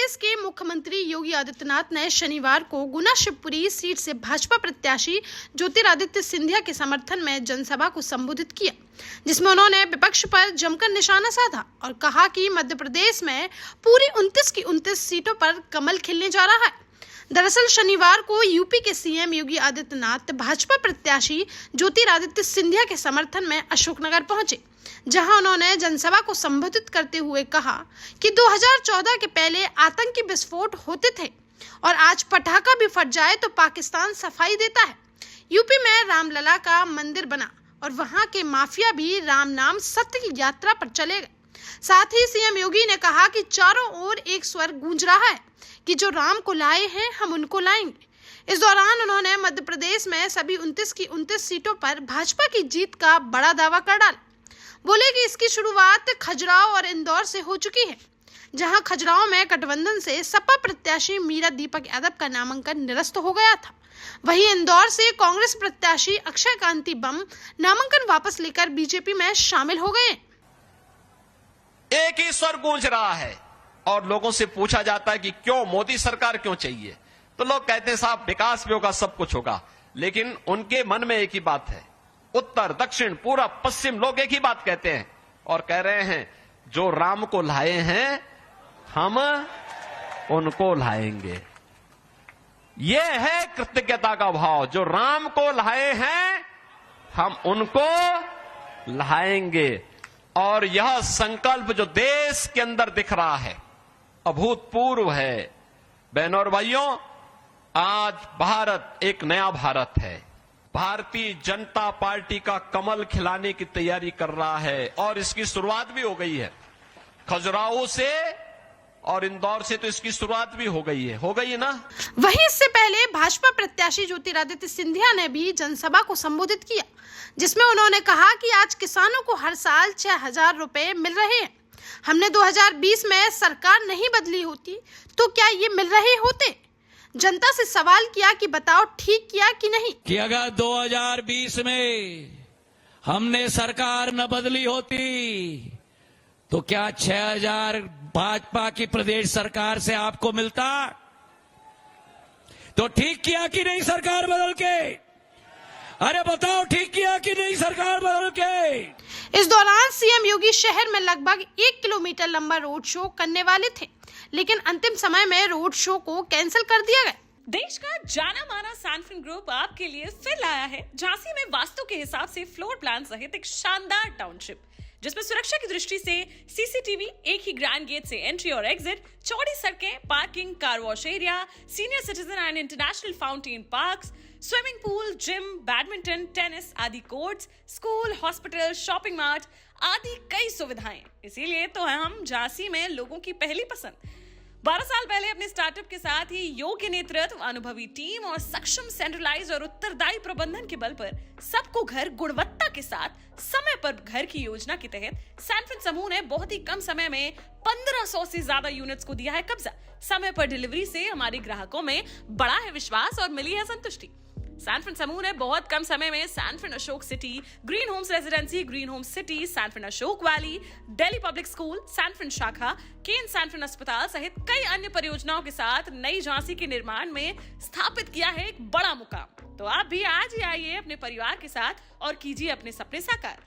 प्रदेश के मुख्यमंत्री योगी आदित्यनाथ ने शनिवार को गुना शिवपुरी सीट से भाजपा प्रत्याशी ज्योतिरादित्य सिंधिया के समर्थन में जनसभा को संबोधित किया, जिसमें उन्होंने विपक्ष पर जमकर निशाना साधा और कहा कि मध्य प्रदेश में पूरी 29 की 29 सीटों पर कमल खिलने जा रहा है। दरअसल शनिवार को यूपी के सीएम योगी आदित्यनाथ भाजपा प्रत्याशी ज्योतिरादित्य सिंधिया के समर्थन में अशोकनगर पहुंचे, जहां उन्होंने जनसभा को संबोधित करते हुए कहा कि 2014 के पहले आतंकी विस्फोट होते थे और आज पटाखा भी फट जाए तो पाकिस्तान सफाई देता है। यूपी में रामलला का मंदिर बना और वहां के माफिया भी राम नाम सत्य की यात्रा पर चले गए। साथ ही सीएम योगी ने कहा कि चारों ओर एक स्वर गूंज रहा है कि जो राम को लाए हैं हम उनको लाएंगे। इस दौरान उन्होंने मध्य प्रदेश में सभी 29 की 29 सीटों पर भाजपा की जीत का बड़ा दावा कर डाला। बोले कि इसकी शुरुआत खजुराहो और इंदौर से हो चुकी है, जहां खजुराहो में गठबंधन से सपा प्रत्याशी मीरा दीपक यादव का नामांकन निरस्त हो गया था। वहीं इंदौर से कांग्रेस प्रत्याशी अक्षय कांति बम नामांकन वापस लेकर बीजेपी में शामिल हो गए। एक ही स्वर गूंज रहा है और लोगों से पूछा जाता है कि क्यों मोदी सरकार क्यों चाहिए, तो लोग कहते हैं साहब विकास भी होगा, सब कुछ होगा, लेकिन उनके मन में एक ही बात है। उत्तर दक्षिण पूरा पश्चिम लोग एक ही बात कहते हैं और कह रहे हैं जो राम को लाए हैं हम उनको लाएंगे। यह है कृतज्ञता का भाव, जो राम को लाए हैं हम उनको लाएंगे। और यह संकल्प जो देश के अंदर दिख रहा है अभूतपूर्व है। बहनों और भाइयों, आज भारत एक नया भारत है। भारतीय जनता पार्टी का कमल खिलाने की तैयारी कर रहा है और इसकी शुरुआत भी हो गई है। खजुराहो से और इंदौर से तो इसकी शुरुआत भी हो गई है ना। वहीं इससे पहले भाजपा प्रत्याशी ज्योतिरादित्य सिंधिया ने भी जनसभा को संबोधित किया, जिसमें उन्होंने कहा कि आज किसानों को हर साल 6,000 रुपए मिल रहे हैं। हमने 2020 में सरकार नहीं बदली होती तो क्या ये मिल रहे होते? जनता से सवाल किया कि बताओ ठीक किया कि नहीं। कि अगर 2020 में हमने सरकार न बदली होती तो क्या 6,000 भाजपा की प्रदेश सरकार से आपको मिलता? तो ठीक किया कि नहीं सरकार बदल के? अरे बताओ ठीक किया कि नहीं सरकार बदल के? इस दौरान सीएम योगी शहर में लगभग 1 किलोमीटर लंबा रोड शो करने वाले थे, लेकिन अंतिम समय में रोड शो को कैंसिल कर दिया गया। देश का जाना माना सैनफिन ग्रुप आपके लिए फिर लाया है झांसी में वास्तु के हिसाब से फ्लोर प्लान सहित एक शानदार टाउनशिप, जिसमें सुरक्षा की दृष्टि से सीसीटीवी, एक ही ग्रैंड गेट से एंट्री और एग्जिट, चौड़ी सड़कें, parking, car wash area, senior citizen and international fountain parks, swimming pool, gym, badminton, tennis आदि courts, school, hospital, shopping mart आदि कई सुविधाएं। इसीलिए तो हम झांसी में लोगों की पहली पसंद। 12 साल पहले अपने स्टार्टअप के साथ ही योग्य नेतृत्व, अनुभवी टीम और सक्षम सेंट्रलाइज और उत्तरदायी प्रबंधन के बल पर सबको घर गुणवत्ता के साथ समय पर घर की योजना के तहत सैनफिन समूह ने बहुत ही कम समय में 1500 से ज्यादा यूनिट्स को दिया है कब्जा। समय पर डिलीवरी से हमारे ग्राहकों में बड़ा है विश्वास और मिली है संतुष्टि। सैनफिन समूह ने बहुत कम समय में Sanfin Ashok city, green homes residency, green homes city, Sanfin Ashok valley, Delhi public school, Sanfin शाखा, केन सैनफिन अस्पताल सहित कई अन्य परियोजनाओं के साथ नई झांसी के निर्माण में स्थापित किया है एक बड़ा मुकाम। तो आप भी आज ही आइए अपने परिवार के साथ और कीजिए अपने सपने साकार।